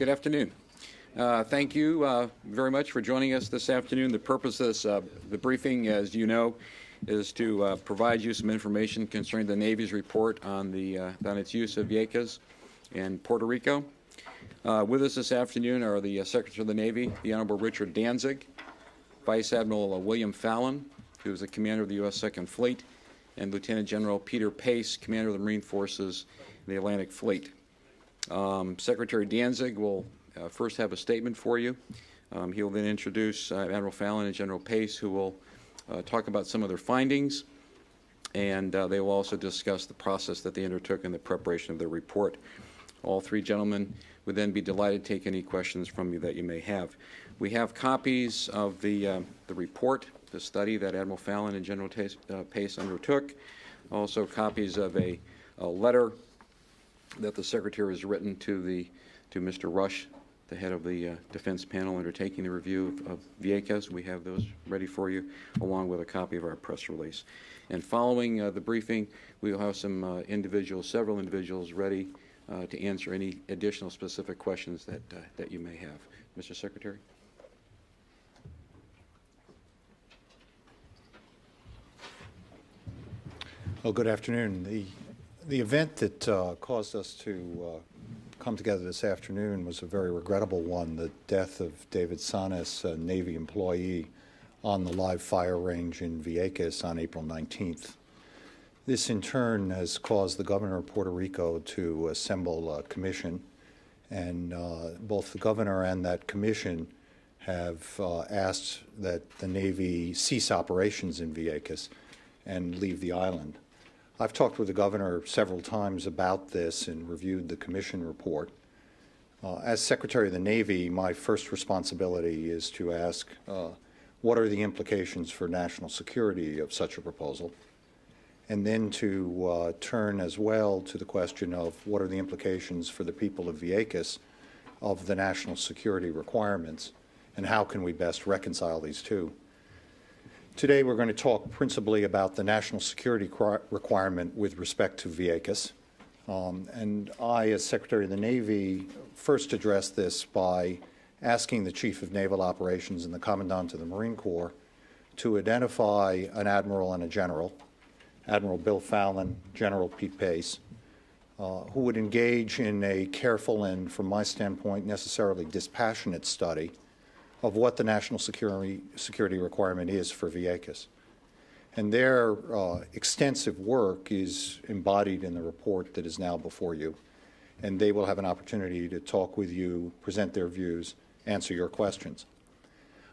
Good afternoon. Thank you very much for joining us this afternoon. The purpose of the briefing, as you know, is to provide you some information concerning the Navy's report on its use of Vieques in Puerto Rico. With us this afternoon are the Secretary of the Navy, the Honorable Richard Danzig, Vice Admiral William Fallon, who is the Commander of the U.S. Second Fleet, and Lieutenant General Peter Pace, Commander of the Marine Forces, the Atlantic Fleet. Secretary Danzig will first have a statement for you. He will then introduce Admiral Fallon and General Pace, who will talk about some of their findings, and they will also discuss the process that they undertook in the preparation of their report. All three gentlemen would then be delighted to take any questions from you that you may have. We have copies of the report, the study that Admiral Fallon and General Pace undertook, also copies of a letter that the Secretary has written to Mr. Rush, the head of the defense panel undertaking the review of Vieques. We have those ready for you, along with a copy of our press release. And following the briefing, we will have some several individuals ready to answer any additional specific questions that you may have. Mr. Secretary. Well, good afternoon. The event that caused us to come together this afternoon was a very regrettable one, the death of David Sanas, a Navy employee, on the live fire range in Vieques on April 19th. This, in turn, has caused the governor of Puerto Rico to assemble a commission, and both the governor and that commission have asked that the Navy cease operations in Vieques and leave the island. I've talked with the governor several times about this and reviewed the commission report. As Secretary of the Navy, my first responsibility is to ask what are the implications for national security of such a proposal, and then to turn as well to the question of what are the implications for the people of Vieques of the national security requirements, and how can we best reconcile these two. Today we're going to talk principally about the national security requirement with respect to Vieques. And I, as Secretary of the Navy, first addressed this by asking the Chief of Naval Operations and the Commandant of the Marine Corps to identify an Admiral and a General, Admiral Bill Fallon, General Pete Pace, who would engage in a careful and, from my standpoint, necessarily dispassionate study of what the national security requirement is for Vieques. And their extensive work is embodied in the report that is now before you, and they will have an opportunity to talk with you, present their views, answer your questions.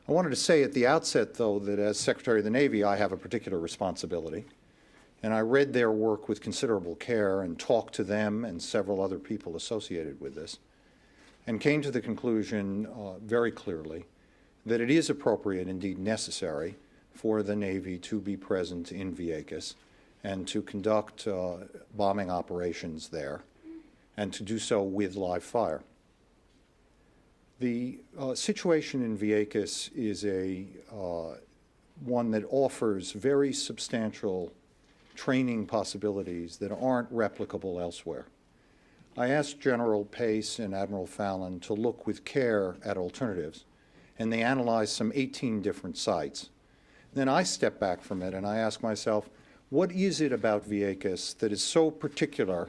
I wanted to say at the outset, though, that as Secretary of the Navy, I have a particular responsibility, and I read their work with considerable care and talked to them and several other people associated with this, and came to the conclusion very clearly that it is appropriate, indeed necessary, for the Navy to be present in Vieques and to conduct bombing operations there, and to do so with live fire. The situation in Vieques is one that offers very substantial training possibilities that aren't replicable elsewhere. I asked General Pace and Admiral Fallon to look with care at alternatives, and they analyzed some 18 different sites. Then I step back from it and I ask myself, what is it about Vieques that is so particular,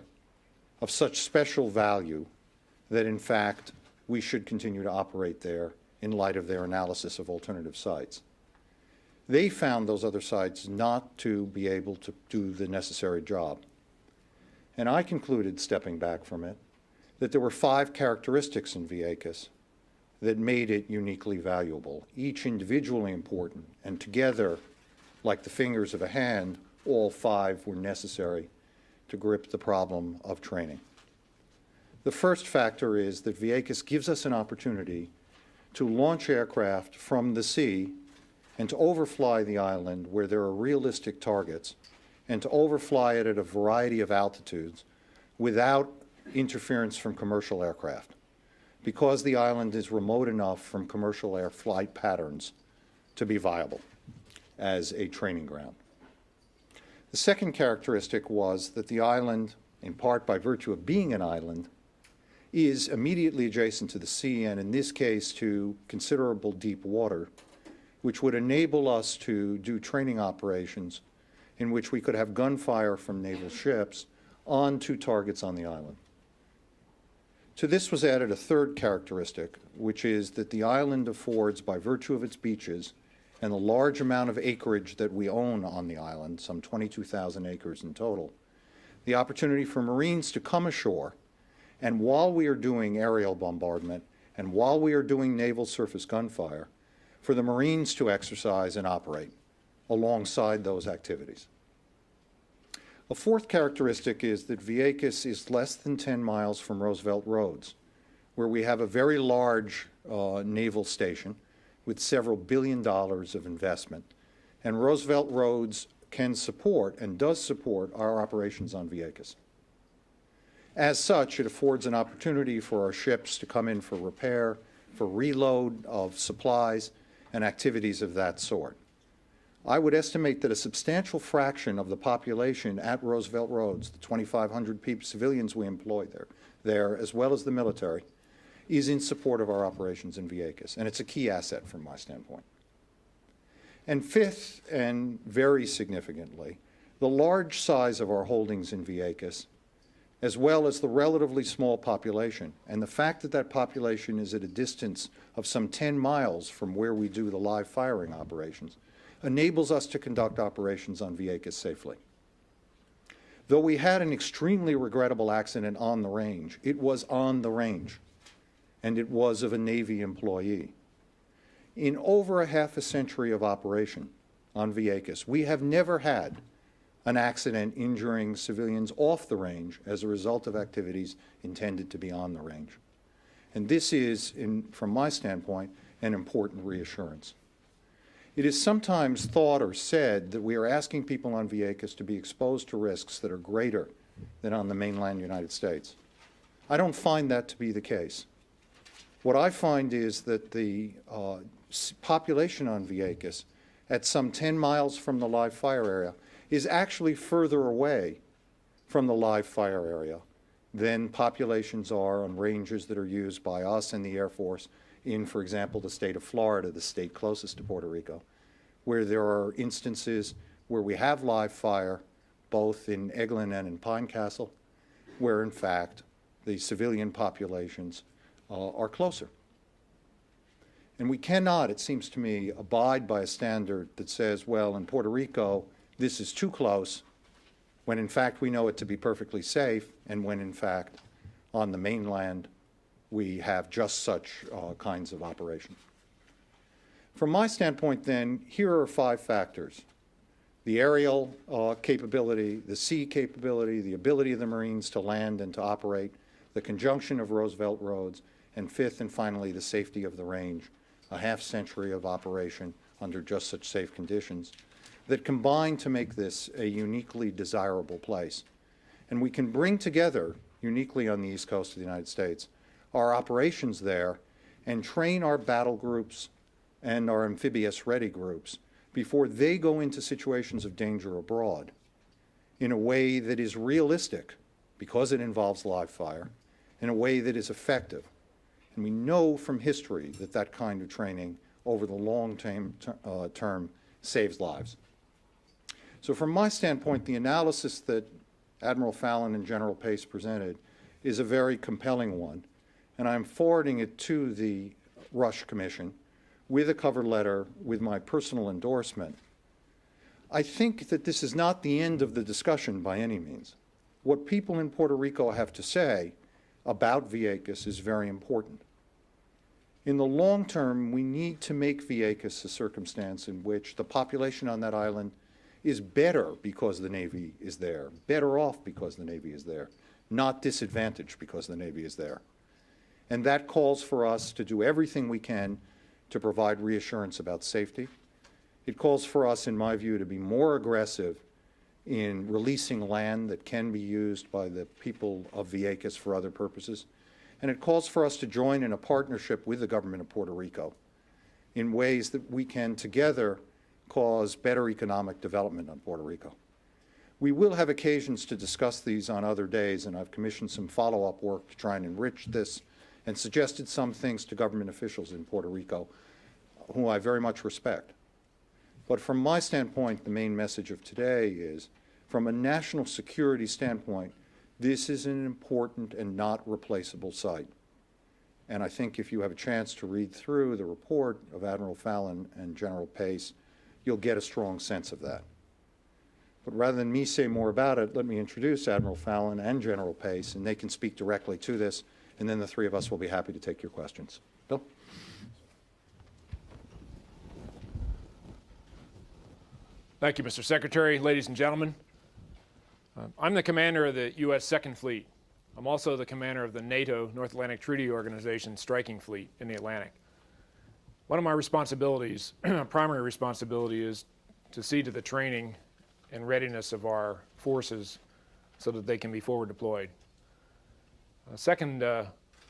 of such special value, that in fact we should continue to operate there in light of their analysis of alternative sites? They found those other sites not to be able to do the necessary job. And I concluded, stepping back from it, that there were 5 characteristics in Vieques that made it uniquely valuable, each individually important, and together, like the fingers of a hand, all 5 were necessary to grip the problem of training. The first factor is that Vieques gives us an opportunity to launch aircraft from the sea and to overfly the island where there are realistic targets, and to overfly it at a variety of altitudes without interference from commercial aircraft, because the island is remote enough from commercial air flight patterns to be viable as a training ground. The second characteristic was that the island, in part by virtue of being an island, is immediately adjacent to the sea, and in this case to considerable deep water, which would enable us to do training operations in which we could have gunfire from naval ships onto targets on the island. To this was added a third characteristic, which is that the island affords, by virtue of its beaches and the large amount of acreage that we own on the island, some 22,000 acres in total, the opportunity for Marines to come ashore, and while we are doing aerial bombardment and while we are doing naval surface gunfire, for the Marines to exercise and operate alongside those activities. A fourth characteristic is that Vieques is less than 10 miles from Roosevelt Roads, where we have a very large naval station with several $1 billion of investment. And Roosevelt Roads can support and does support our operations on Vieques. As such, it affords an opportunity for our ships to come in for repair, for reload of supplies, and activities of that sort. I would estimate that a substantial fraction of the population at Roosevelt Roads, the 2,500 civilians we employ there, as well as the military, is in support of our operations in Vieques, and it's a key asset from my standpoint. And fifth, and very significantly, the large size of our holdings in Vieques, as well as the relatively small population, and the fact that that population is at a distance of some 10 miles from where we do the live firing operations, enables us to conduct operations on Vieques safely. Though we had an extremely regrettable accident on the range, it was on the range, and it was of a Navy employee. In over a half a century of operation on Vieques, we have never had an accident injuring civilians off the range as a result of activities intended to be on the range. And this is, from my standpoint, an important reassurance. It is sometimes thought or said that we are asking people on Vieques to be exposed to risks that are greater than on the mainland United States. I don't find that to be the case. What I find is that the population on Vieques, at some 10 miles from the live fire area, is actually further away from the live fire area than populations are on ranges that are used by us and the Air Force in, for example, the state of Florida, the state closest to Puerto Rico, where there are instances where we have live fire, both in Eglin and in Pine Castle, where, in fact, the civilian populations are closer. And we cannot, it seems to me, abide by a standard that says, well, in Puerto Rico, this is too close, when in fact we know it to be perfectly safe, and when in fact on the mainland we have just such kinds of operation. From my standpoint then, here are 5 factors: the aerial capability, the sea capability, the ability of the Marines to land and to operate, the conjunction of Roosevelt Roads, and fifth and finally the safety of the range, a half century of operation under just such safe conditions, that combine to make this a uniquely desirable place. And we can bring together, uniquely on the East Coast of the United States, our operations there and train our battle groups and our amphibious ready groups before they go into situations of danger abroad in a way that is realistic, because it involves live fire, in a way that is effective. And we know from history that that kind of training over the long term saves lives. So from my standpoint, the analysis that Admiral Fallon and General Pace presented is a very compelling one, and I'm forwarding it to the Rush Commission with a cover letter with my personal endorsement. I think that this is not the end of the discussion by any means. What people in Puerto Rico have to say about Vieques is very important. In the long term, we need to make Vieques a circumstance in which the population on that island is better because the Navy is there, better off because the Navy is there, not disadvantaged because the Navy is there. And that calls for us to do everything we can to provide reassurance about safety. It calls for us, in my view, to be more aggressive in releasing land that can be used by the people of Vieques for other purposes. And it calls for us to join in a partnership with the government of Puerto Rico in ways that we can together cause better economic development on Puerto Rico. We will have occasions to discuss these on other days, and I've commissioned some follow-up work to try and enrich this and suggested some things to government officials in Puerto Rico, who I very much respect. But from my standpoint, the main message of today is, from a national security standpoint, this is an important and not replaceable site. And I think if you have a chance to read through the report of Admiral Fallon and General Pace, you'll get a strong sense of that. But rather than me say more about it, let me introduce Admiral Fallon and General Pace, and they can speak directly to this, and then the three of us will be happy to take your questions. Bill? Thank you, Mr. Secretary. Ladies and gentlemen, I'm the commander of the U.S. Second Fleet. I'm also the commander of the NATO North Atlantic Treaty Organization Striking Fleet in the Atlantic. One of my responsibilities, primary responsibility, is to see to the training and readiness of our forces so that they can be forward deployed. A second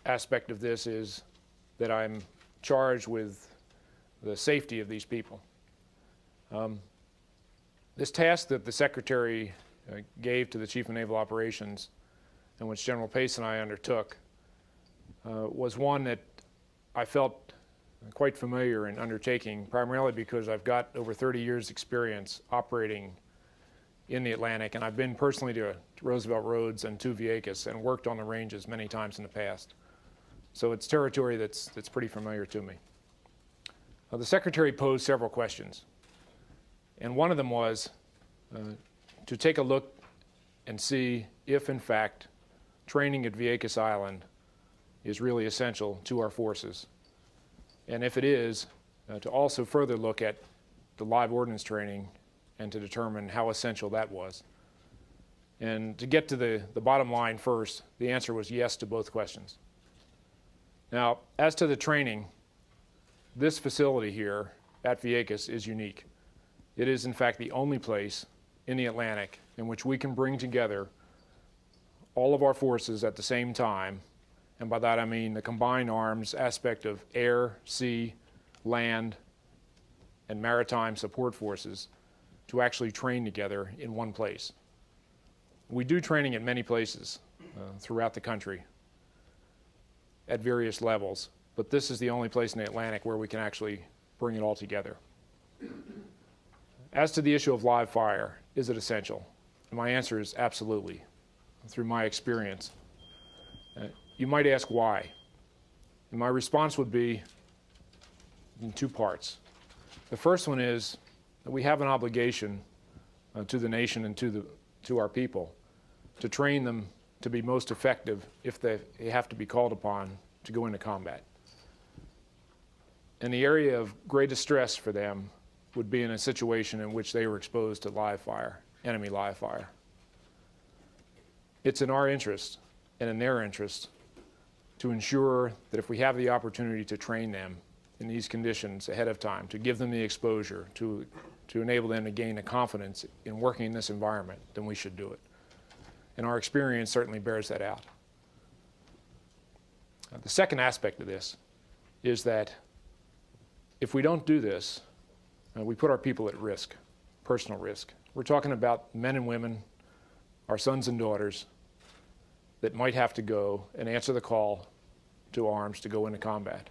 aspect of this is that I'm charged with the safety of these people. This task that the Secretary gave to the Chief of Naval Operations, and which General Pace and I undertook, was one that I felt quite familiar in undertaking, primarily because I've got over 30 years' experience operating in the Atlantic, and I've been personally to Roosevelt Roads and to Vieques and worked on the ranges many times in the past. So it's territory that's pretty familiar to me. The Secretary posed several questions, and one of them was to take a look and see if, in fact, training at Vieques Island is really essential to our forces. And if it is, to also further look at the live ordnance training and to determine how essential that was. And to get to the bottom line first, the answer was yes to both questions. Now, as to the training, this facility here at Vieques is unique. It is, in fact, the only place in the Atlantic in which we can bring together all of our forces at the same time, and by that I mean the combined arms aspect of air, sea, land, and maritime support forces, to actually train together in one place. We do training at many places throughout the country at various levels, but this is the only place in the Atlantic where we can actually bring it all together. As to the issue of live fire, is it essential? And my answer is absolutely, through my experience. You might ask why. And my response would be in two parts. The first one is that we have an obligation to the nation and to our people to train them to be most effective if they have to be called upon to go into combat. And the area of greatest stress for them would be in a situation in which they were exposed to live fire, enemy live fire. It's in our interest and in their interest to ensure that if we have the opportunity to train them in these conditions ahead of time, to give them the exposure, to enable them to gain the confidence in working in this environment, then we should do it. And our experience certainly bears that out. The second aspect of this is that if we don't do this, we put our people at risk, personal risk. We're talking about men and women, our sons and daughters, that might have to go and answer the call to arms to go into combat.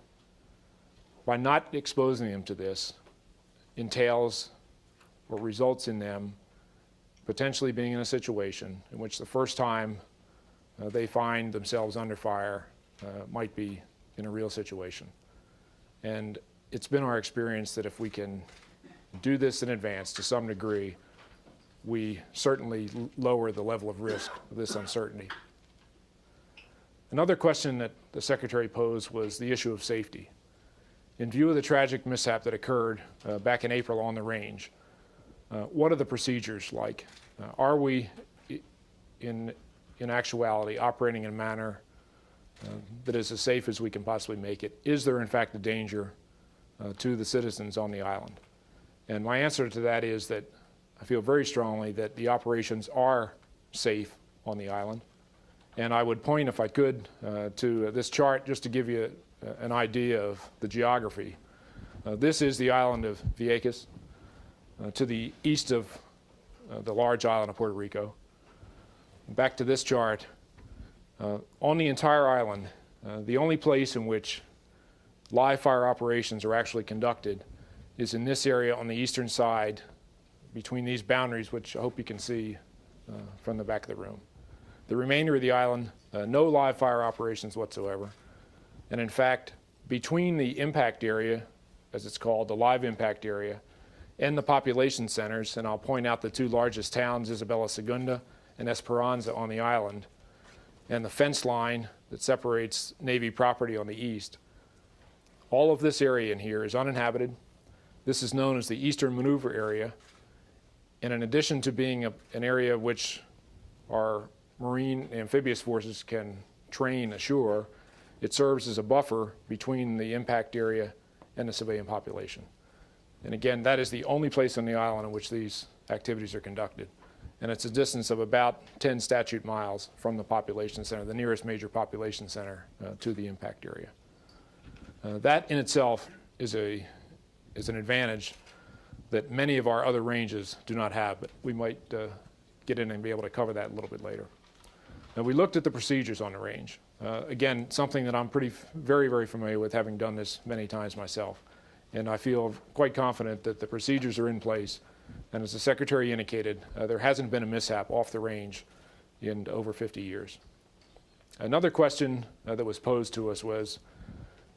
By not exposing them to this entails or results in them potentially being in a situation in which the first time they find themselves under fire might be in a real situation. And it's been our experience that if we can do this in advance to some degree, we certainly lower the level of risk of this uncertainty. Another question that the Secretary posed was the issue of safety. In view of the tragic mishap that occurred back in April on the range, what are the procedures like? Are we, in actuality, operating in a manner that is as safe as we can possibly make it? Is there, in fact, a danger to the citizens on the island? And my answer to that is that I feel very strongly that the operations are safe on the island. And I would point, if I could, to this chart just to give you an idea of the geography. This is the island of Vieques. To the east of the large island of Puerto Rico. Back to this chart. On the entire island, the only place in which live fire operations are actually conducted is in this area on the eastern side between these boundaries, which I hope you can see from the back of the room. The remainder of the island, no live fire operations whatsoever. And in fact, between the impact area, as it's called, the live impact area, and the population centers, and I'll point out the two largest towns, Isabela Segunda and Esperanza on the island, and the fence line that separates Navy property on the east. All of this area in here is uninhabited. This is known as the Eastern Maneuver Area. And in addition to being an area which our marine amphibious forces can train ashore, it serves as a buffer between the impact area and the civilian population. And again, that is the only place on the island in which these activities are conducted. And it's a distance of about 10 statute miles from the population center, the nearest major population center to the impact area. That in itself is an advantage that many of our other ranges do not have, but we might get in and be able to cover that a little bit later. Now, we looked at the procedures on the range. Again, something that I'm very, very familiar with, having done this many times myself. And I feel quite confident that the procedures are in place. And as the Secretary indicated, there hasn't been a mishap off the range in over 50 years. Another question that was posed to us was,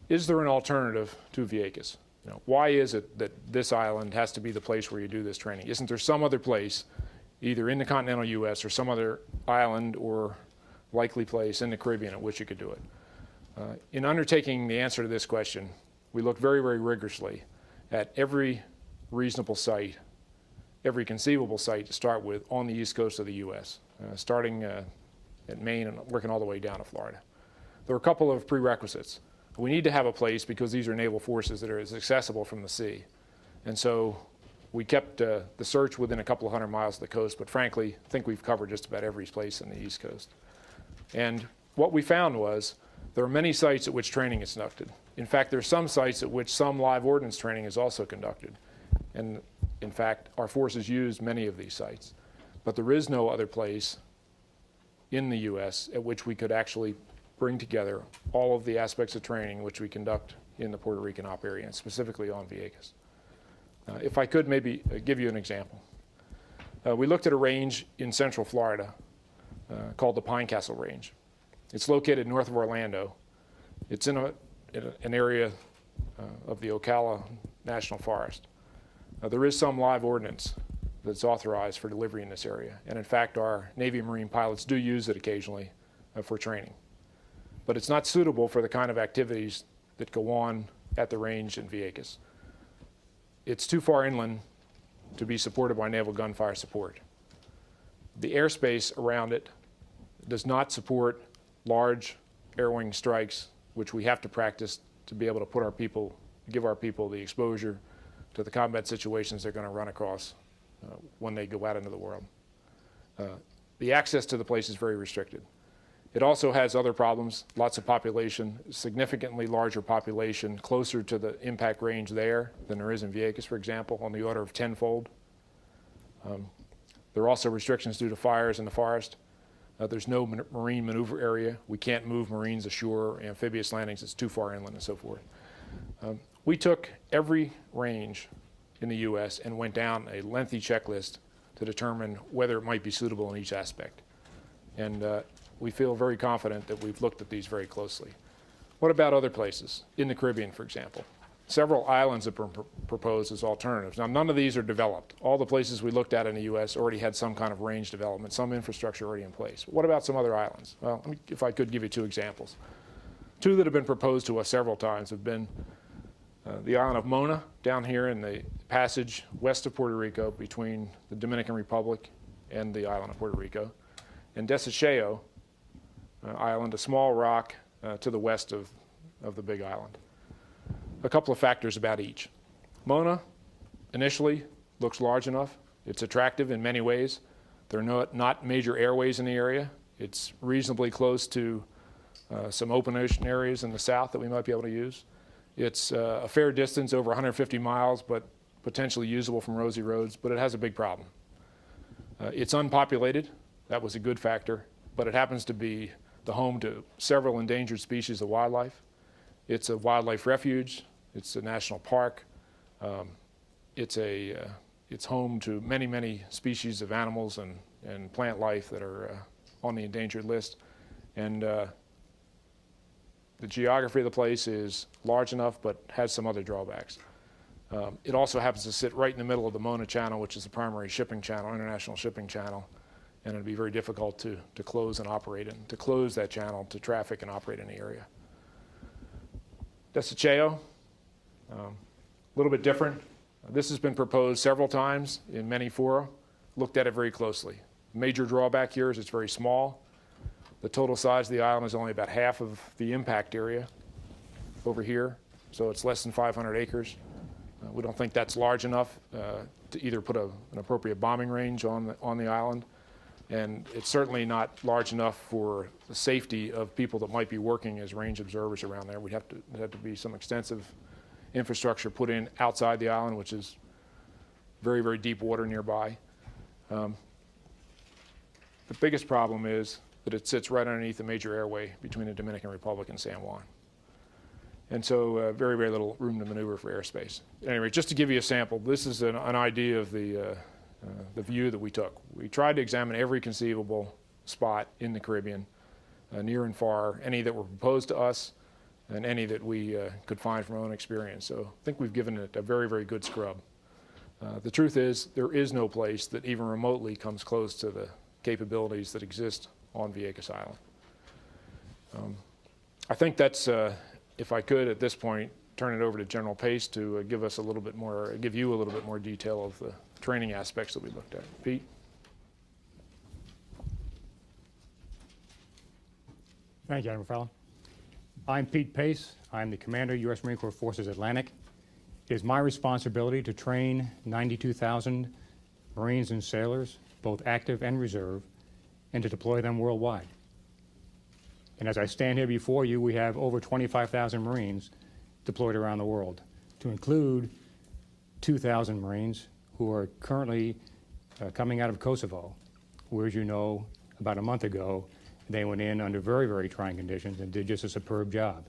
is there an alternative to Vieques? Why is it that this island has to be the place where you do this training? Isn't there some other place, either in the continental U.S. or some other island or likely place in the Caribbean at which you could do it? In undertaking the answer to this question, we looked very, very rigorously at every reasonable site, every conceivable site to start with on the east coast of the U.S., starting at Maine and working all the way down to Florida. There were a couple of prerequisites. We need to have a place because these are naval forces that are as accessible from the sea. And so we kept the search within a couple of 100 miles of the coast, but frankly, I think we've covered just about every place in the East Coast. And what we found was there are many sites at which training is conducted. In fact, there are some sites at which some live ordnance training is also conducted. And in fact, our forces use many of these sites. But there is no other place in the U.S. at which we could actually bring together all of the aspects of training which we conduct in the Puerto Rican op area, and specifically on Vieques. If I could maybe give you an example. We looked at a range in central Florida called the Pine Castle Range. It's located north of Orlando. It's in an area of the Ocala National Forest. There is some live ordnance that's authorized for delivery in this area. And in fact, our Navy and Marine pilots do use it occasionally for training. But it's not suitable for the kind of activities that go on at the range in Vieques. It's too far inland to be supported by naval gunfire support. The airspace around it does not support large air wing strikes, which we have to practice to be able to put our people, give our people the exposure to the combat situations they're going to run across when they go out into the world. The access to the place is very restricted. It also has other problems, lots of population, significantly larger population closer to the impact range there than there is in Vieques, for example, on the order of 10-fold. There are also restrictions due to fires in the forest. There's no marine maneuver area. We can't move Marines ashore, amphibious landings, it's too far inland and so forth. We took every range in the U.S. and went down a lengthy checklist to determine whether it might be suitable in each aspect. And we feel very confident that we've looked at these very closely. What about other places? In the Caribbean, for example. Several islands have been proposed as alternatives. Now, none of these are developed. All the places we looked at in the U.S. already had some kind of range development, some infrastructure already in place. What about some other islands? Well, if I could give you two examples. Two that have been proposed to us several times have been the island of Mona, down here in the passage west of Puerto Rico between the Dominican Republic and the island of Puerto Rico, and Desecheo Island, a small rock to the west of the big island. A couple of factors about each. Mona initially looks large enough. It's attractive in many ways. There are not major airways in the area. It's reasonably close to some open ocean areas in the south that we might be able to use. It's a fair distance, over 150 miles, but potentially usable from Rosie Roads, but it has a big problem. It's unpopulated. That was a good factor, but it happens to be the home to several endangered species of wildlife. It's a wildlife refuge. It's a national park. It's home to many, many species of animals and plant life that are on the endangered list. And the geography of the place is large enough, but has some other drawbacks. It also happens to sit right in the middle of the Mona Channel, which is the primary shipping channel, international shipping channel, and it'd be very difficult to close and operate it, to close that channel to traffic and operate in the area. Desecheo, a little bit different. This has been proposed several times in many fora, looked at it very closely. Major drawback here is it's very small. The total size of the island is only about half of the impact area over here, so it's less than 500 acres. We don't think that's large enough to either put an appropriate bombing range on the island, and it's certainly not large enough for the safety of people that might be working as range observers around there. There'd have to be some extensive infrastructure put in outside the island, which is very, very deep water nearby. The biggest problem is that it sits right underneath the major airway between the Dominican Republic and San Juan. And so very, very little room to maneuver for airspace. Anyway, just to give you a sample, this is an idea of the view that we took. We tried to examine every conceivable spot in the Caribbean, near and far, any that were proposed to us and any that we could find from our own experience. So I think we've given it a very, very good scrub. The truth is, there is no place that even remotely comes close to the capabilities that exist on Vieques Island. I think that's, if I could at this point, turn it over to General Pace to give us a little bit more, give you a little bit more detail of the training aspects that we looked at. Pete? Thank you, Admiral Fallon. I'm Pete Pace. I'm the Commander, U.S. Marine Corps Forces Atlantic. It is my responsibility to train 92,000 Marines and sailors, both active and reserve, and to deploy them worldwide. And as I stand here before you, we have over 25,000 Marines deployed around the world, to include 2,000 Marines who are currently coming out of Kosovo, where, as you know, about a month ago, they went in under very, very trying conditions and did just a superb job.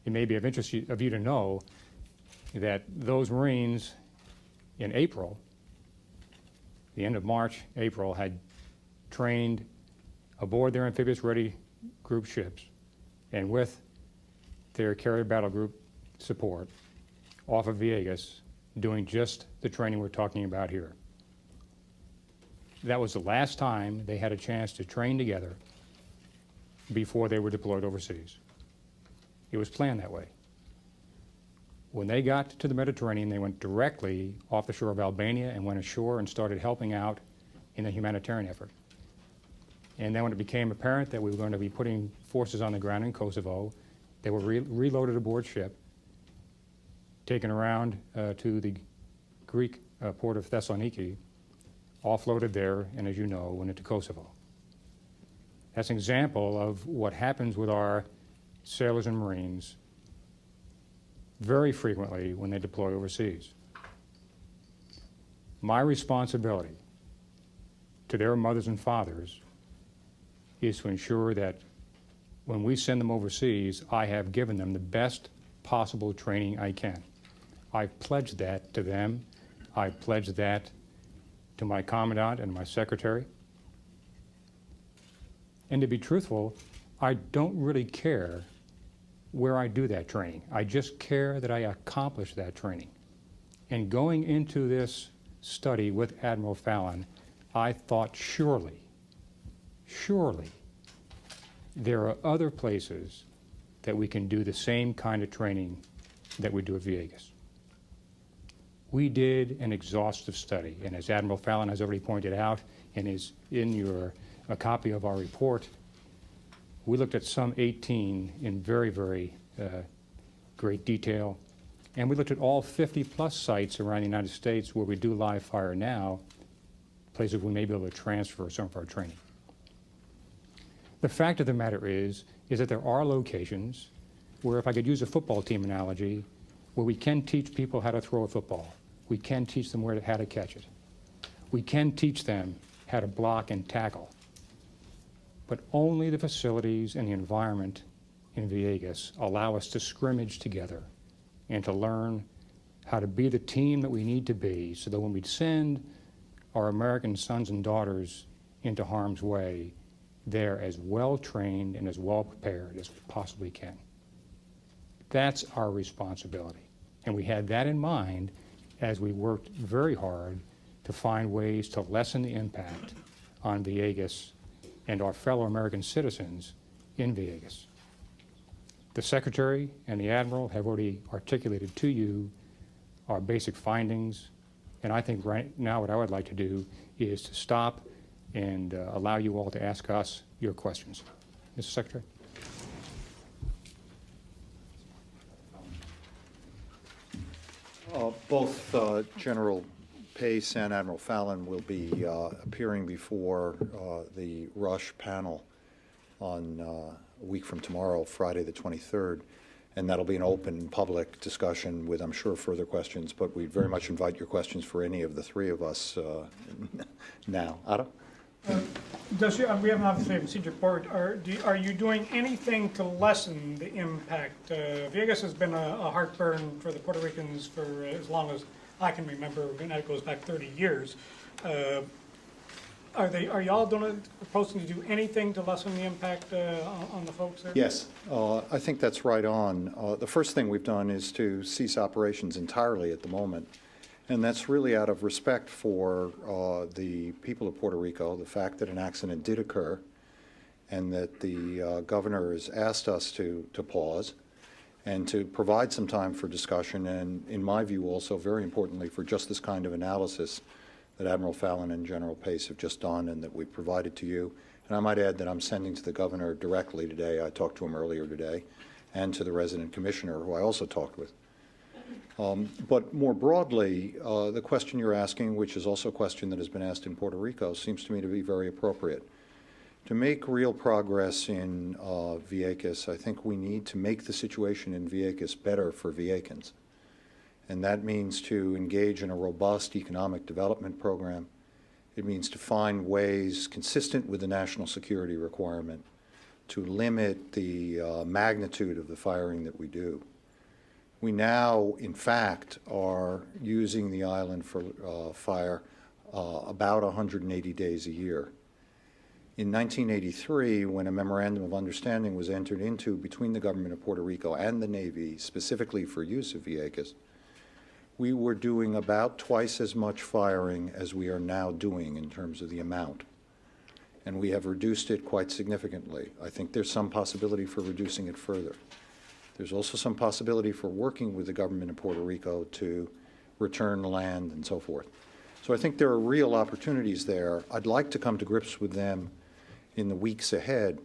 It may be of interest of you to know that those Marines in April, the end of March, April, had trained aboard their amphibious ready group ships and with their carrier battle group support off of Vieques, doing just the training we're talking about here. That was the last time they had a chance to train together before they were deployed overseas. It was planned that way. When they got to the Mediterranean, they went directly off the shore of Albania and went ashore and started helping out in the humanitarian effort. And then when it became apparent that we were going to be putting forces on the ground in Kosovo, they were reloaded aboard ship, taken around to the Greek port of Thessaloniki, offloaded there, and as you know, went into Kosovo. That's an example of what happens with our sailors and Marines very frequently when they deploy overseas. My responsibility to their mothers and fathers is to ensure that when we send them overseas, I have given them the best possible training I can. I've pledged that to them. I've pledged that to my commandant and my secretary. And to be truthful, I don't really care where I do that training. I just care that I accomplish that training. And going into this study with Admiral Fallon, I thought surely there are other places that we can do the same kind of training that we do at Vieques. We did an exhaustive study, and as Admiral Fallon has already pointed out and is in a copy of our report, we looked at some 18 in very, very great detail, and we looked at all 50-plus sites around the United States where we do live fire now, places we may be able to transfer some of our training. The fact of the matter is that there are locations where, if I could use a football team analogy, where we can teach people how to throw a football. We can teach them how to catch it. We can teach them how to block and tackle, but only the facilities and the environment in Vieques allow us to scrimmage together and to learn how to be the team that we need to be so that when we send our American sons and daughters into harm's way, they're as well trained and as well prepared as we possibly can. That's our responsibility. And we had that in mind as we worked very hard to find ways to lessen the impact on Vieques and our fellow American citizens in Vieques. The Secretary and the Admiral have already articulated to you our basic findings, and I think right now what I would like to do is to stop and allow you all to ask us your questions. Mr. Secretary. Both General Pace and Admiral Fallon will be appearing before the Rush panel on a week from tomorrow, Friday the 23rd, and that'll be an open public discussion with, I'm sure, further questions, but we very much invite your questions for any of the three of us now. Otto? We haven't obviously seen your report. Are you doing anything to lessen the impact? Vieques has been a heartburn for the Puerto Ricans for as long as I can remember, and that goes back 30 years. Are y'all proposing to do anything to lessen the impact on the folks there? Yes, I think that's right on. The first thing we've done is to cease operations entirely at the moment. And that's really out of respect for the people of Puerto Rico, the fact that an accident did occur, and that the governor has asked us to pause and to provide some time for discussion, and in my view also, very importantly, for just this kind of analysis that Admiral Fallon and General Pace have just done and that we provided to you. And I might add that I'm sending to the governor directly today. I talked to him earlier today, and to the resident commissioner, who I also talked with. But more broadly, the question you're asking, which is also a question that has been asked in Puerto Rico, seems to me to be very appropriate. To make real progress in Vieques, I think we need to make the situation in Vieques better for Viecans. And that means to engage in a robust economic development program. It means to find ways consistent with the national security requirement to limit the magnitude of the firing that we do. We now, in fact, are using the island for fire about 180 days a year. In 1983, when a memorandum of understanding was entered into between the government of Puerto Rico and the Navy, specifically for use of Vieques, we were doing about twice as much firing as we are now doing in terms of the amount. And we have reduced it quite significantly. I think there's some possibility for reducing it further. There's also some possibility for working with the government of Puerto Rico to return land and so forth. So I think there are real opportunities there. I'd like to come to grips with them in the weeks ahead.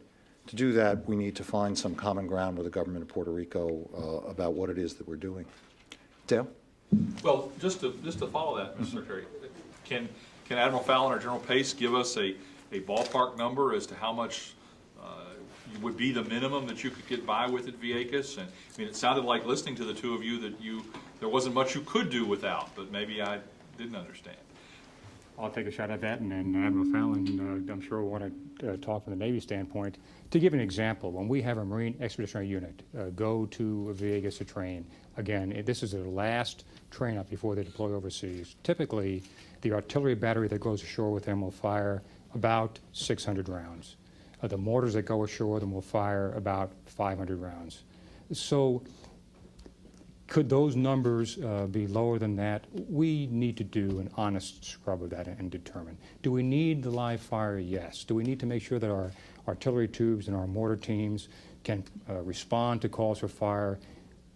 To do that, we need to find some common ground with the government of Puerto Rico about what it is that we're doing. Dale? Well, just to follow that, Mr. Secretary, can Admiral Fallon or General Pace give us a ballpark number as to how much would be the minimum that you could get by with at Vieques? And I mean, it sounded like listening to the two of you that there wasn't much you could do without, but maybe I didn't understand. I'll take a shot at that, and then Admiral Fallon, I'm sure will want to talk from the Navy standpoint. To give an example, when we have a Marine Expeditionary Unit go to Vieques to train, again, this is their last train-up before they deploy overseas. Typically, the artillery battery that goes ashore with them will fire about 600 rounds. The mortars that go ashore them will fire about 500 rounds. So could those numbers be lower than that? We need to do an honest scrub of that and determine. Do we need the live fire? Yes. Do we need to make sure that our artillery tubes and our mortar teams can respond to calls for fire,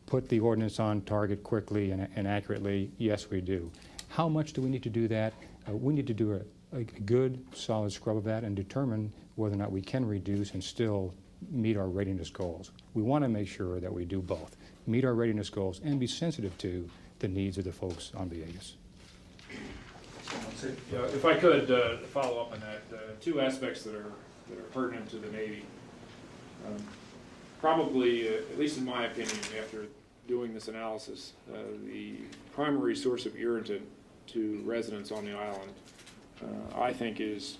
put the ordnance on target quickly and accurately? Yes, we do. How much do we need to do that? We need to do a good, solid scrub of that and determine whether or not we can reduce and still meet our readiness goals. We want to make sure that we do both, meet our readiness goals and be sensitive to the needs of the folks on Vieques. Yeah, if I could follow up on that, two aspects that are pertinent to the Navy. Probably, at least in my opinion, after doing this analysis, the primary source of irritant to residents on the island I think, is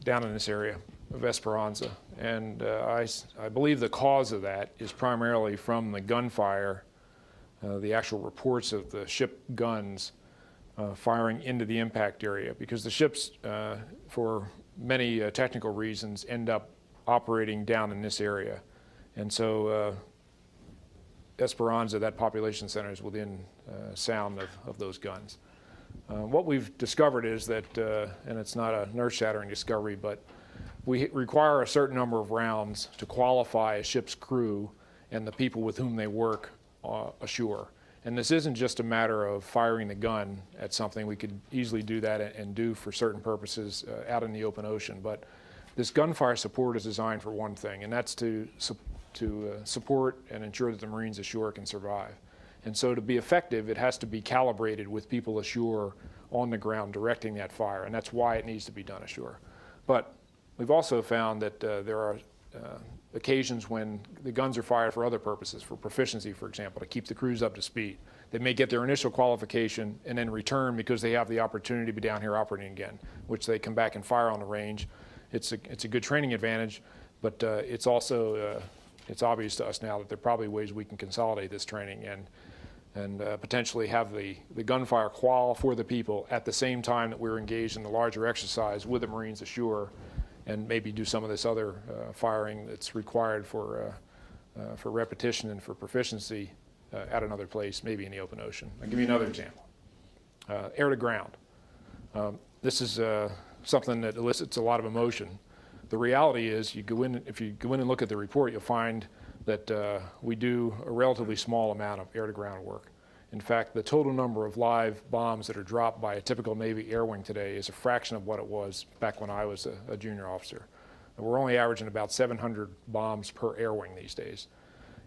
down in this area of Esperanza. And I believe the cause of that is primarily from the gunfire, the actual reports of the ship guns firing into the impact area, because the ships, for many technical reasons, end up operating down in this area. And so Esperanza, that population center, is within sound of those guns. What we've discovered is that, and it's not a earth-shattering discovery, but we require a certain number of rounds to qualify a ship's crew and the people with whom they work ashore. And this isn't just a matter of firing the gun at something. We could easily do that and do for certain purposes out in the open ocean. But this gunfire support is designed for one thing, and that's to support and ensure that the Marines ashore can survive. And so to be effective, it has to be calibrated with people ashore on the ground directing that fire, and that's why it needs to be done ashore. But we've also found that there are occasions when the guns are fired for other purposes, for proficiency, for example, to keep the crews up to speed. They may get their initial qualification and then return because they have the opportunity to be down here operating again, which they come back and fire on the range. It's a good training advantage, but it's also it's obvious to us now that there are probably ways we can consolidate this training and potentially have the gunfire qual for the people at the same time that we're engaged in the larger exercise with the Marines ashore, and maybe do some of this other firing that's required for repetition and for proficiency at another place, maybe in the open ocean. I'll give you another example. Air to ground. This is something that elicits a lot of emotion. The reality is, if you go in and look at the report, you'll find that we do a relatively small amount of air to ground work. In fact, the total number of live bombs that are dropped by a typical Navy air wing today is a fraction of what it was back when I was a junior officer. And we're only averaging about 700 bombs per air wing these days.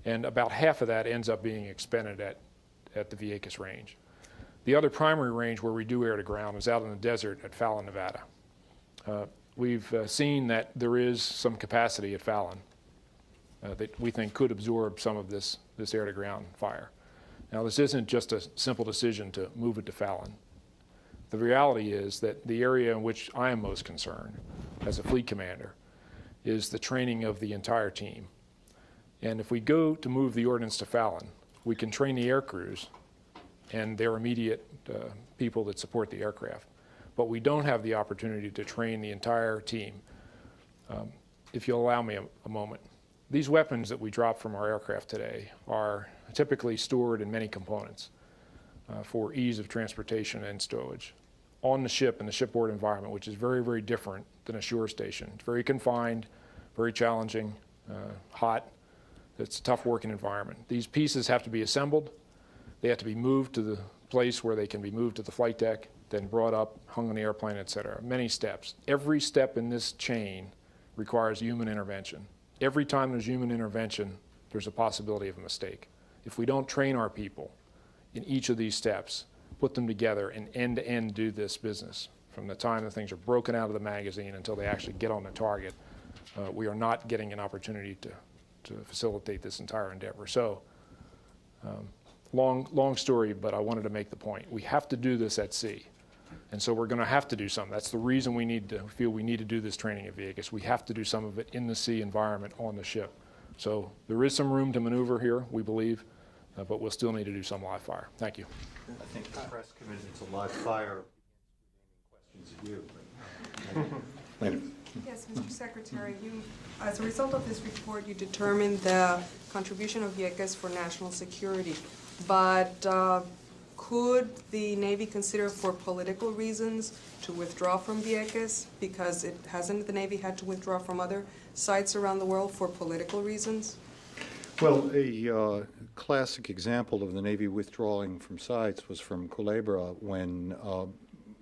And about half of that ends up being expended at the Vieques range. The other primary range where we do air to ground is out in the desert at Fallon, Nevada. We've seen that there is some capacity at Fallon that we think could absorb some of this air to ground fire. Now, this isn't just a simple decision to move it to Fallon. The reality is that the area in which I am most concerned as a fleet commander is the training of the entire team. And if we go to move the ordnance to Fallon, we can train the air crews and their immediate people that support the aircraft. But we don't have the opportunity to train the entire team. If you'll allow me a moment. These weapons that we drop from our aircraft today are typically stored in many components for ease of transportation and stowage on the ship in the shipboard environment, which is very, very different than a shore station. It's very confined, very challenging, hot. It's a tough working environment. These pieces have to be assembled. They have to be moved to the place where they can be moved to the flight deck, then brought up, hung on the airplane, et cetera. Many steps. Every step in this chain requires human intervention. Every time there's human intervention, there's a possibility of a mistake. If we don't train our people in each of these steps, put them together and end-to-end do this business, from the time the things are broken out of the magazine until they actually get on the target, we are not getting an opportunity to facilitate this entire endeavor. So, long story, but I wanted to make the point. We have to do this at sea. And so we're going to have to do something. That's the reason we feel we need to do this training at Vieques. We have to do some of it in the sea environment on the ship. So there is some room to maneuver here, we believe, but we'll still need to do some live fire. Thank you. I think the press commitment to live fire begins with naming questions of you. Yes, Mr. Secretary, as a result of this report, you determined the contribution of Vieques for national security. But could the Navy consider for political reasons to withdraw from Vieques? Because hasn't the Navy had to withdraw from other sites around the world for political reasons? Well, a classic example of the Navy withdrawing from sites was from Culebra when,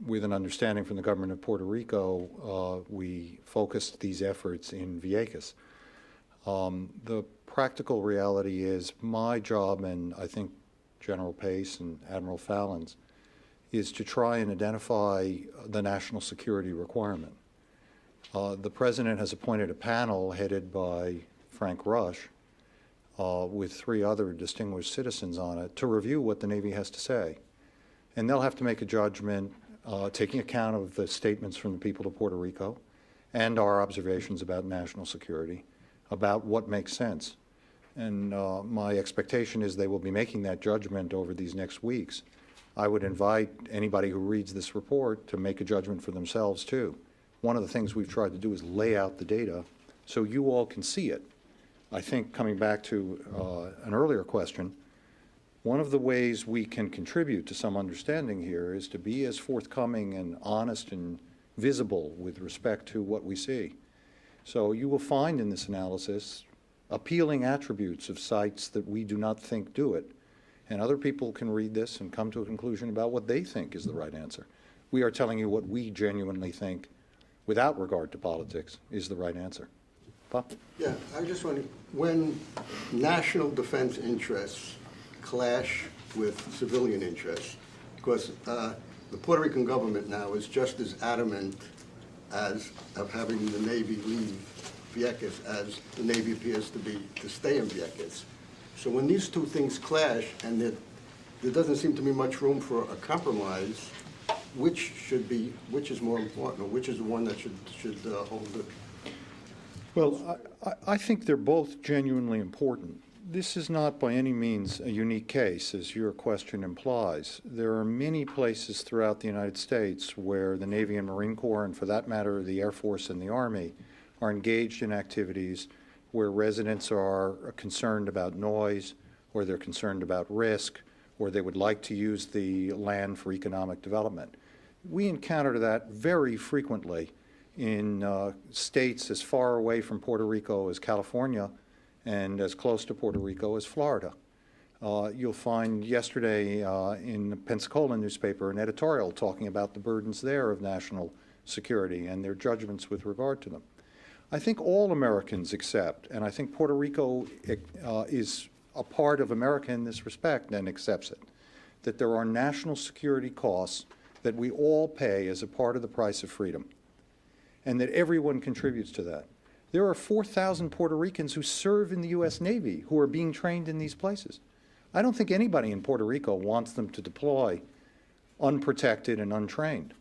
with an understanding from the government of Puerto Rico, we focused these efforts in Vieques. The practical reality is my job, and I think General Pace and Admiral Fallon's, is to try and identify the national security requirement. The President has appointed a panel headed by Frank Rush with 3 other distinguished citizens on it to review what the Navy has to say. And they'll have to make a judgment taking account of the statements from the people of Puerto Rico and our observations about national security, about what makes sense. And my expectation is they will be making that judgment over these next weeks. I would invite anybody who reads this report to make a judgment for themselves, too. One of the things we've tried to do is lay out the data so you all can see it. I think, coming back to an earlier question, one of the ways we can contribute to some understanding here is to be as forthcoming and honest and visible with respect to what we see. So you will find in this analysis appealing attributes of sites that we do not think do it. And other people can read this and come to a conclusion about what they think is the right answer. We are telling you what we genuinely think, without regard to politics, is the right answer. Bob? Yeah, I just wonder, when national defense interests clash with civilian interests, because the Puerto Rican government now is just as adamant of having the Navy leave Vieques as the Navy appears to stay in Vieques. So when these two things clash, and there doesn't seem to be much room for a compromise, which is more important, or which is the one that should hold it? Well, I think they're both genuinely important. This is not by any means a unique case, as your question implies. There are many places throughout the United States where the Navy and Marine Corps, and for that matter, the Air Force and the Army, are engaged in activities where residents are concerned about noise, or they're concerned about risk, or they would like to use the land for economic development. We encounter that very frequently in states as far away from Puerto Rico as California and as close to Puerto Rico as Florida. You'll find yesterday in the Pensacola newspaper an editorial talking about the burdens there of national security and their judgments with regard to them. I think all Americans accept, and I think Puerto Rico is a part of America in this respect and accepts it, that there are national security costs that we all pay as a part of the price of freedom, and that everyone contributes to that. There are 4,000 Puerto Ricans who serve in the U.S. Navy who are being trained in these places. I don't think anybody in Puerto Rico wants them to deploy unprotected and untrained.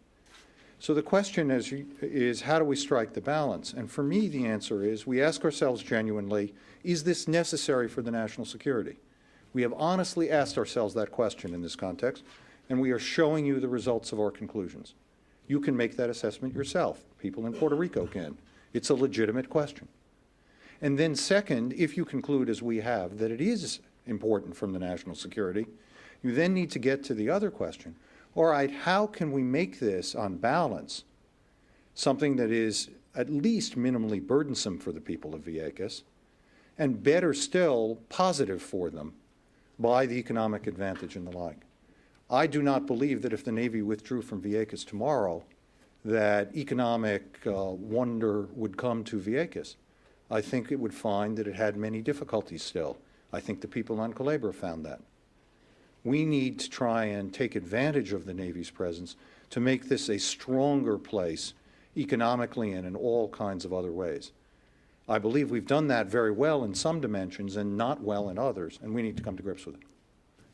So the question is how do we strike the balance? And for me, the answer is we ask ourselves genuinely, is this necessary for the national security? We have honestly asked ourselves that question in this context, and we are showing you the results of our conclusions. You can make that assessment yourself. People in Puerto Rico can. It's a legitimate question. And then second, if you conclude, as we have, that it is important from the national security, you then need to get to the other question. All right, how can we make this, on balance, something that is at least minimally burdensome for the people of Vieques, and better still, positive for them by the economic advantage and the like? I do not believe that if the Navy withdrew from Vieques tomorrow, that economic wonder would come to Vieques. I think it would find that it had many difficulties still. I think the people on Culebra found that. We need to try and take advantage of the Navy's presence to make this a stronger place economically and in all kinds of other ways. I believe we've done that very well in some dimensions and not well in others, and we need to come to grips with it.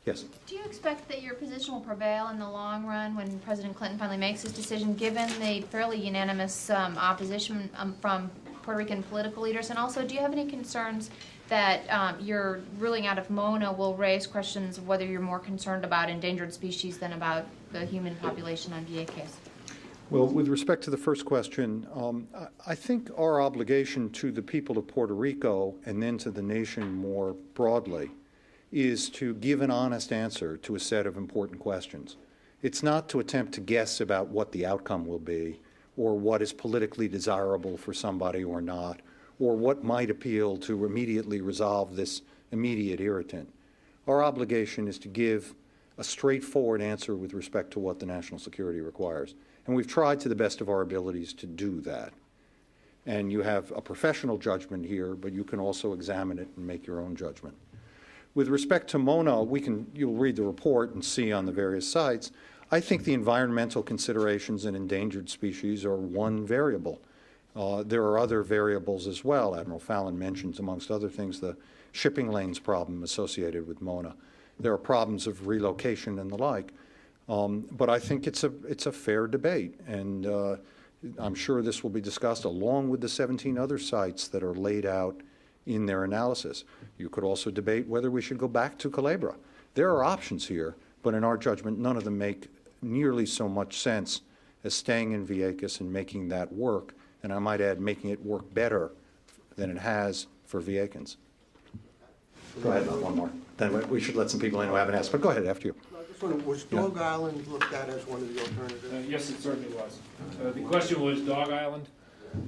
Yes? Do you expect that your position will prevail in the long run when President Clinton finally makes his decision, given the fairly unanimous opposition from Puerto Rican political leaders? And also, do you have any concerns that your ruling out of MONA will raise questions of whether you're more concerned about endangered species than about the human population on Vieques? Well, with respect to the first question, I think our obligation to the people of Puerto Rico and then to the nation more broadly is to give an honest answer to a set of important questions. It's not to attempt to guess about what the outcome will be or what is politically desirable for somebody or not, or what might appeal to immediately resolve this immediate irritant. Our obligation is to give a straightforward answer with respect to what the national security requires. And we've tried to the best of our abilities to do that. And you have a professional judgment here, but you can also examine it and make your own judgment. With respect to MONA, you'll read the report and see on the various sites. I think the environmental considerations in endangered species are one variable. There are other variables as well. Admiral Fallon mentions, amongst other things, the shipping lanes problem associated with MONA. There are problems of relocation and the like. But I think it's a fair debate, and I'm sure this will be discussed along with the 17 other sites that are laid out in their analysis. You could also debate whether we should go back to Culebra. There are options here, but in our judgment, none of them make nearly so much sense as staying in Vieques and making that work, and I might add, making it work better than it has for Viecans. Go ahead, one more. Then we should let some people in who haven't asked, but go ahead, after you. Was Dog Island looked at as one of the alternatives? Yes, it certainly was. The question was Dog Island,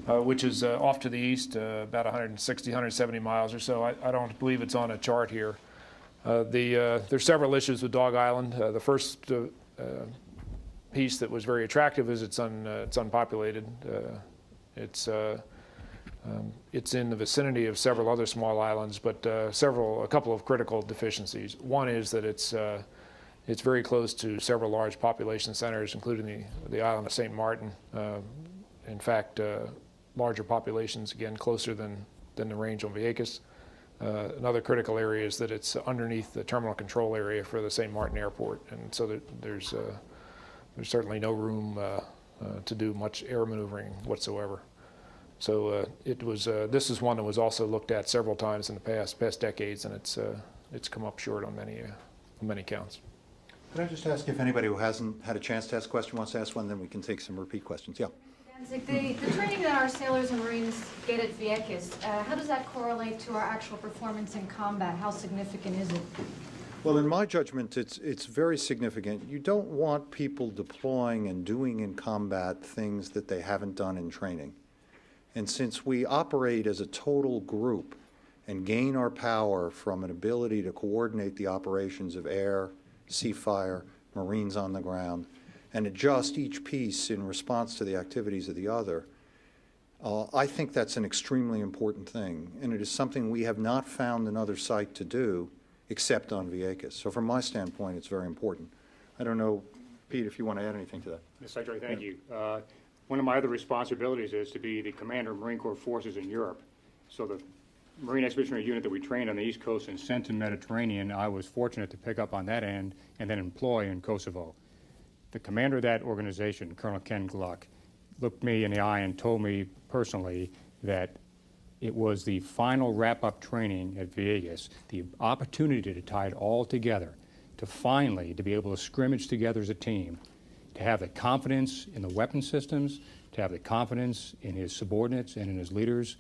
which is off to the east, about 160, 170 miles or so. I don't believe it's on a chart here. There's several issues with Dog Island. The first piece that was very attractive is it's unpopulated. It's in the vicinity of several other small islands, but a couple of critical deficiencies. One is that it's very close to several large population centers, including the island of St. Martin. In fact, larger populations, again, closer than the range on Vieques. Another critical area is that it's underneath the terminal control area for the St. Martin Airport, and so there's certainly no room to do much air maneuvering whatsoever. So this is one that was also looked at several times in the past decades, and it's come up short on many counts. Could I just ask if anybody who hasn't had a chance to ask a question wants to ask one, then we can take some repeat questions. Yeah. Danzig, the training that our sailors and Marines get at Vieques, how does that correlate to our actual performance in combat? How significant is it? Well, in my judgment, it's very significant. You don't want people deploying and doing in combat things that they haven't done in training. And since we operate as a total group and gain our power from an ability to coordinate the operations of air, sea fire, Marines on the ground, and adjust each piece in response to the activities of the other, I think that's an extremely important thing. And it is something we have not found another site to do except on Vieques. So from my standpoint, it's very important. I don't know, Pete, if you want to add anything to that. Mr. Secretary, thank you. One of my other responsibilities is to be the commander of Marine Corps forces in Europe. So the Marine Expeditionary Unit that we trained on the East Coast and sent to the Mediterranean, I was fortunate to pick up on that end and then employ in Kosovo. The commander of that organization, Colonel Ken Gluck, looked me in the eye and told me personally that it was the final wrap-up training at Vieques, the opportunity to tie it all together, to finally to be able to scrimmage together as a team, to have the confidence in the weapon systems, to have the confidence in his subordinates and in his leaders,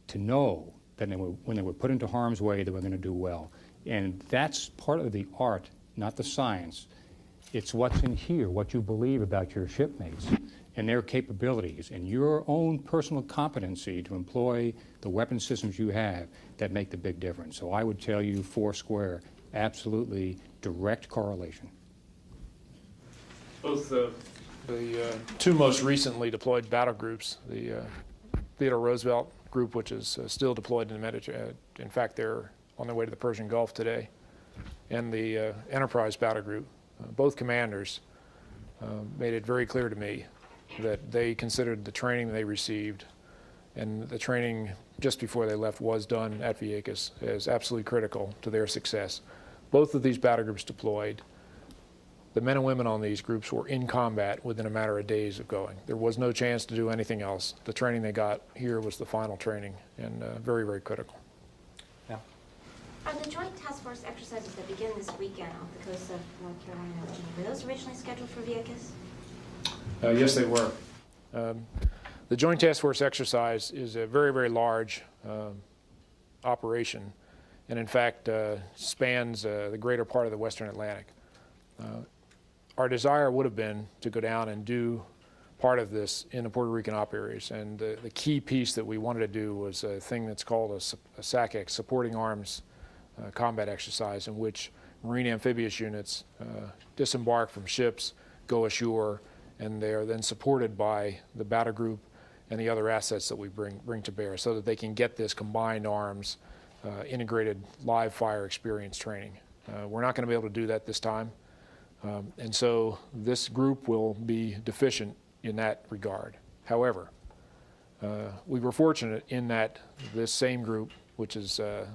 to know that when they were put into harm's way, they were going to do well. And that's part of the art, not the science. It's what's in here, what you believe about your shipmates and their capabilities and your own personal competency to employ the weapon systems you have that make the big difference. So I would tell you, foursquare, absolutely direct correlation. Both the two most recently deployed battle groups, the Theodore Roosevelt group, which is still deployed in the Mediterranean, in fact, they're on their way to the Persian Gulf today, and the Enterprise battle group, both commanders made it very clear to me that they considered the training they received and the training just before they left was done at Vieques as absolutely critical to their success. Both of these battle groups deployed. The men and women on these groups were in combat within a matter of days of going. There was no chance to do anything else. The training they got here was the final training, and very, very critical. Yeah. Are the joint task force exercises that begin this weekend off the coast of North Carolina and Virginia, were those originally scheduled for Vieques? Yes, they were. The Joint Task Force exercise is a very, very large operation, and in fact spans the greater part of the Western Atlantic. Our desire would have been to go down and do part of this in the Puerto Rican op areas, and the key piece that we wanted to do was a thing that's called a SACEX, Supporting Arms Combat Exercise, in which Marine amphibious units disembark from ships, go ashore, and they are then supported by the battle group and the other assets that we bring to bear so that they can get this combined arms, integrated live fire experience training. We're not going to be able to do that this time. And so this group will be deficient in that regard. However, we were fortunate in that this same group, which is the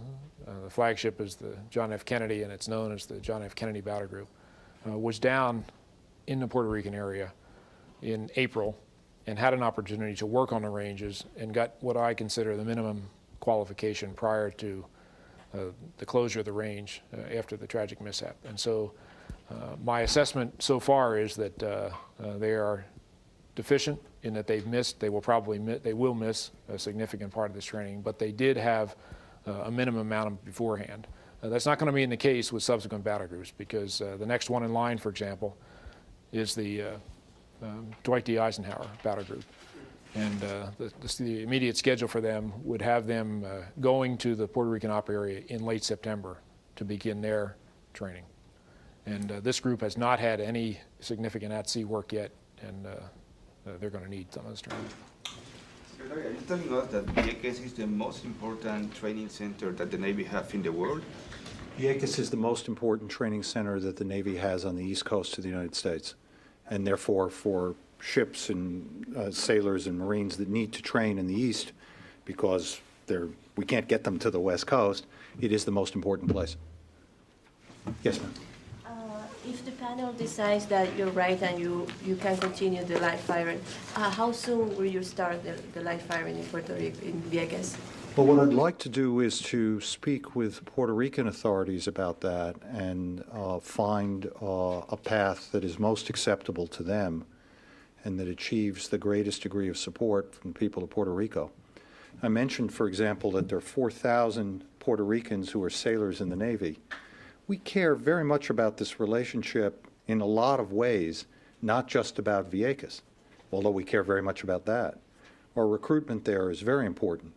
flagship is the John F. Kennedy, and it's known as the John F. Kennedy Battle Group, was down in the Puerto Rican area in April and had an opportunity to work on the ranges and got what I consider the minimum qualification prior to the closure of the range after the tragic mishap. And so my assessment so far is that they are deficient in that they've missed, they will miss a significant part of this training, but they did have a minimum amount beforehand. That's not going to be in the case with subsequent battle groups, because the next one in line, for example, is the Dwight D. Eisenhower battle group. And the immediate schedule for them would have them going to the Puerto Rican op area in late September to begin their training. And this group has not had any significant at-sea work yet, and they're going to need some of this training. Secretary, are you telling us that Vieques is the most important training center that the Navy has in the world? Vieques is the most important training center that the Navy has on the east coast of the United States, and therefore for ships and sailors and Marines that need to train in the east because we can't get them to the west coast, it is the most important place. Yes, ma'am. If the panel decides that you're right and you can continue the live firing, how soon will you start the live firing in Puerto Rico, in Vieques? Well, what I'd like to do is to speak with Puerto Rican authorities about that and find a path that is most acceptable to them and that achieves the greatest degree of support from the people of Puerto Rico. I mentioned, for example, that there are 4,000 Puerto Ricans who are sailors in the Navy. We care very much about this relationship in a lot of ways, not just about Vieques, although we care very much about that. Our recruitment there is very important.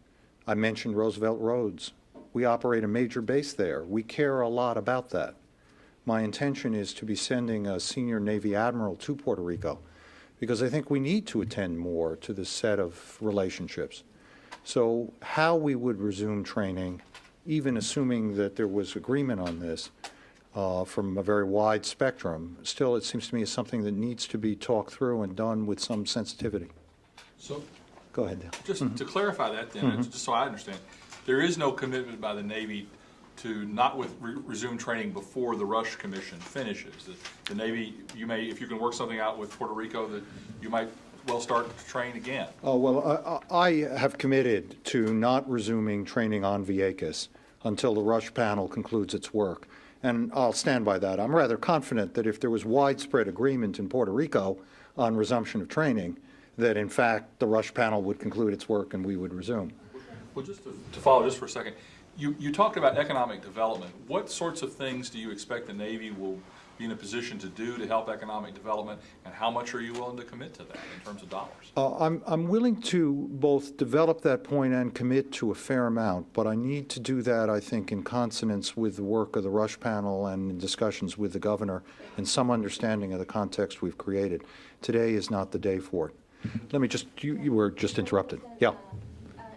I mentioned Roosevelt Roads. We operate a major base there. We care a lot about that. My intention is to be sending a senior Navy Admiral to Puerto Rico because I think we need to attend more to this set of relationships. So how we would resume training, even assuming that there was agreement on this from a very wide spectrum, still it seems to me is something that needs to be talked through and done with some sensitivity. So, go ahead, Dale. Just to clarify that then, just so I understand, there is no commitment by the Navy to not resume training before the Rush Commission finishes. The Navy, you may, if you can work something out with Puerto Rico, that you might well start to train again. Oh, well, I have committed to not resuming training on Vieques until the Rush panel concludes its work, and I'll stand by that. I'm rather confident that if there was widespread agreement in Puerto Rico on resumption of training, that in fact the Rush panel would conclude its work and we would resume. Well, just to follow just for a second, you talked about economic development. What sorts of things do you expect the Navy will be in a position to do to help economic development, and how much are you willing to commit to that in terms of dollars? I'm willing to both develop that point and commit to a fair amount, but I need to do that, I think, in consonance with the work of the Rush panel and in discussions with the governor and some understanding of the context we've created. Today is not the day for it. Let me just, you were just interrupted. Yeah.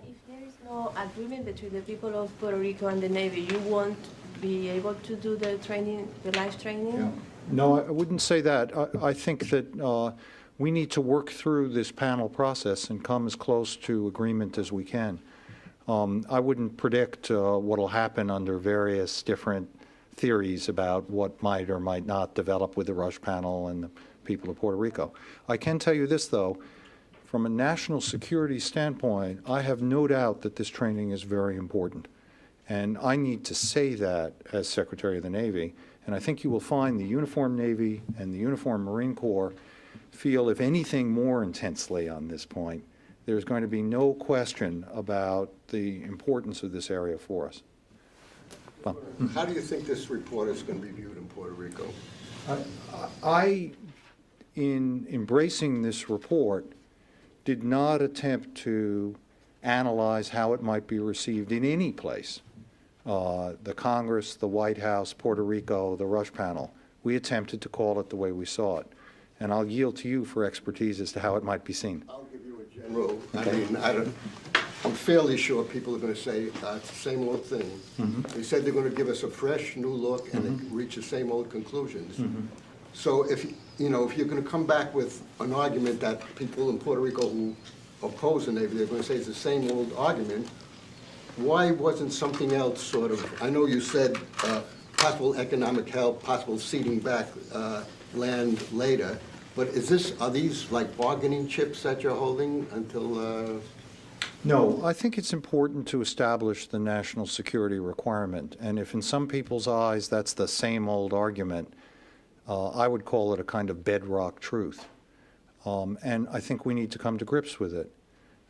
If there is no agreement between the people of Puerto Rico and the Navy, you won't be able to do the training, the live training? Yeah. No, I wouldn't say that. I think that we need to work through this panel process and come as close to agreement as we can. I wouldn't predict what will happen under various different theories about what might or might not develop with the Rush panel and the people of Puerto Rico. I can tell you this, though. From a national security standpoint, I have no doubt that this training is very important. And I need to say that as Secretary of the Navy. And I think you will find the uniformed Navy and the uniformed Marine Corps feel, if anything, more intensely on this point. There's going to be no question about the importance of this area for us. How do you think this report is going to be viewed in Puerto Rico? In embracing this report, did not attempt to analyze how it might be received in any place. The Congress, the White House, Puerto Rico, the Rush panel. We attempted to call it the way we saw it. And I'll yield to you for expertise as to how it might be seen. I'll give you a general, I mean, I'm fairly sure people are going to say it's the same old thing. They said they're going to give us a fresh, new look and reach the same old conclusions. So if you're going to come back with an argument that people in Puerto Rico who oppose the Navy, they're going to say it's the same old argument, why wasn't something else sort of, I know you said possible economic help, possible ceding back land later. But are these like bargaining chips that you're holding until? No, I think it's important to establish the national security requirement. And if in some people's eyes that's the same old argument, I would call it a kind of bedrock truth. And I think we need to come to grips with it.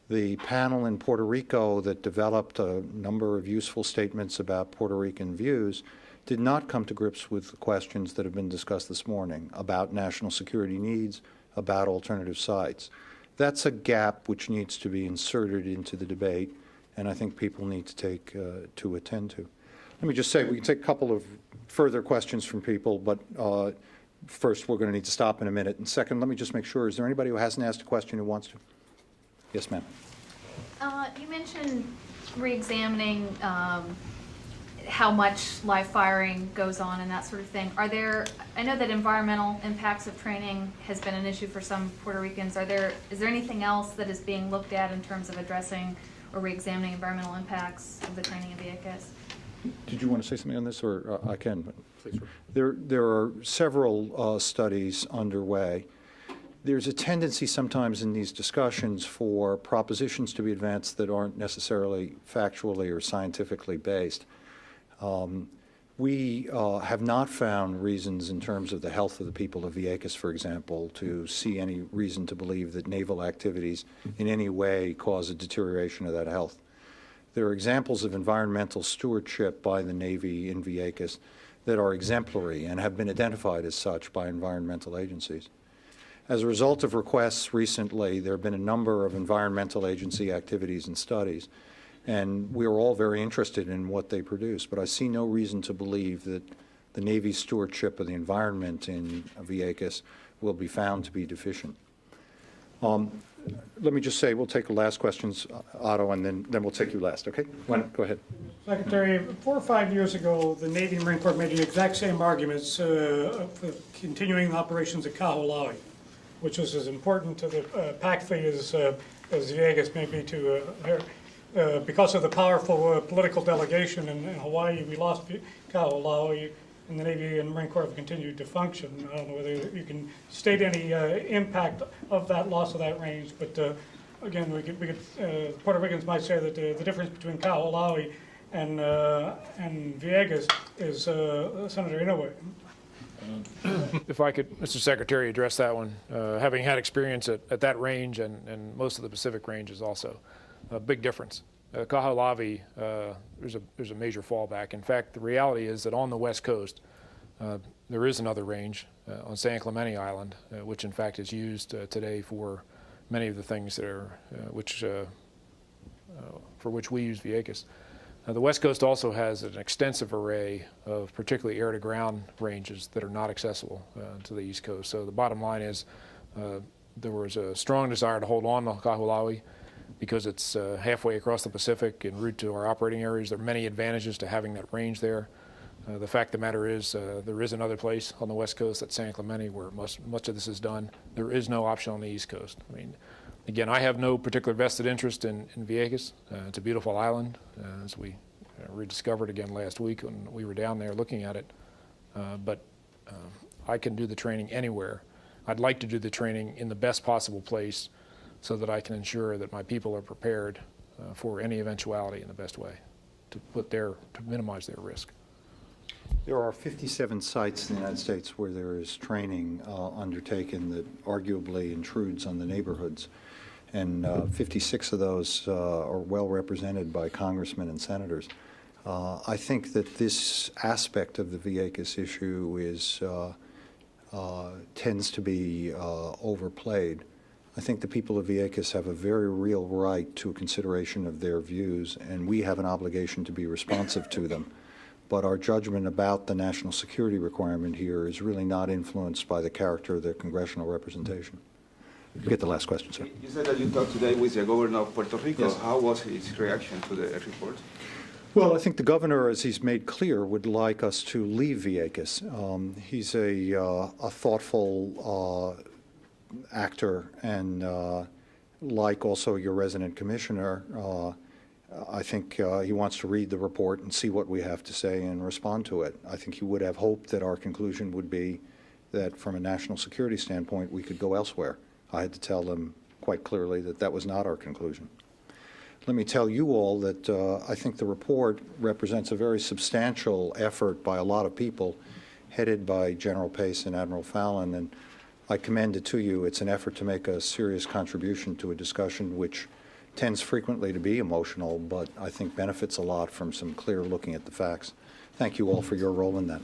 The panel in Puerto Rico that developed a number of useful statements about Puerto Rican views did not come to grips with the questions that have been discussed this morning about national security needs, about alternative sites. That's a gap which needs to be inserted into the debate, and I think people need to attend to. Let me just say, we can take a couple of further questions from people, but first we're going to need to stop in a minute. And second, let me just make sure, is there anybody who hasn't asked a question who wants to? Yes, ma'am. You mentioned re-examining how much live firing goes on and that sort of thing. I know that environmental impacts of training has been an issue for some Puerto Ricans. Is there anything else that is being looked at in terms of addressing or re-examining environmental impacts of the training of Vieques? Did you want to say something on this, or I can? Please. There are several studies underway. There's a tendency sometimes in these discussions for propositions to be advanced that aren't necessarily factually or scientifically based. We have not found reasons in terms of the health of the people of Vieques, for example, to see any reason to believe that naval activities in any way cause a deterioration of that health. There are examples of environmental stewardship by the Navy in Vieques that are exemplary and have been identified as such by environmental agencies. As a result of requests recently, there have been a number of environmental agency activities and studies, and we are all very interested in what they produce, but I see no reason to believe that the Navy's stewardship of the environment in Vieques will be found to be deficient. Let me just say, we'll take the last questions, Otto, and then we'll take you last, okay? Go ahead. Secretary, 4 or 5 years ago, the Navy and Marine Corps made the exact same arguments for continuing operations at Kahulawi, which was as important to the PAC fleet as Vieques may be to because of the powerful political delegation in Hawaii. We lost Kahulawi, and the Navy and Marine Corps have continued to function. I don't know whether you can state any impact of that loss of that range, but again, Puerto Ricans might say that the difference between Kahulawi and Vieques is Senator Inouye. If I could, Mr. Secretary, address that one. Having had experience at that range and most of the Pacific ranges also, a big difference. Kahulawi, there's a major fallback. In fact, the reality is that on the West Coast, there is another range on San Clemente Island, which in fact is used today for many of the things that are for which we use Vieques. The West Coast also has an extensive array of particularly air-to-ground ranges that are not accessible to the East Coast. So the bottom line is there was a strong desire to hold on to Kahulawi because it's halfway across the Pacific en route to our operating areas. There are many advantages to having that range there. The fact of the matter is there is another place on the West Coast, that's San Clemente, where much of this is done. There is no option on the East Coast. I mean, again, I have no particular vested interest in Vieques. It's a beautiful island, as we rediscovered again last week when we were down there looking at it. But I can do the training anywhere. I'd like to do the training in the best possible place so that I can ensure that my people are prepared for any eventuality in the best way to minimize their risk. There are 57 sites in the United States where there is training undertaken that arguably intrudes on the neighborhoods, and 56 of those are well represented by congressmen and senators. I think that this aspect of the Vieques issue tends to be overplayed. I think the people of Vieques have a very real right to a consideration of their views, and we have an obligation to be responsive to them. But our judgment about the national security requirement here is really not influenced by the character of their congressional representation. You get the last question, sir. You said that you talked today with the governor of Puerto Rico. Yes. How was his reaction to the report? Well, I think the governor, as he's made clear, would like us to leave Vieques. He's a thoughtful actor, and like also your resident commissioner, I think he wants to read the report and see what we have to say and respond to it. I think he would have hoped that our conclusion would be that from a national security standpoint, we could go elsewhere. I had to tell them quite clearly that that was not our conclusion. Let me tell you all that I think the report represents a very substantial effort by a lot of people, headed by General Pace and Admiral Fallon, and I commend it to you. It's an effort to make a serious contribution to a discussion which tends frequently to be emotional, but I think benefits a lot from some clear looking at the facts. Thank you all for your role in that.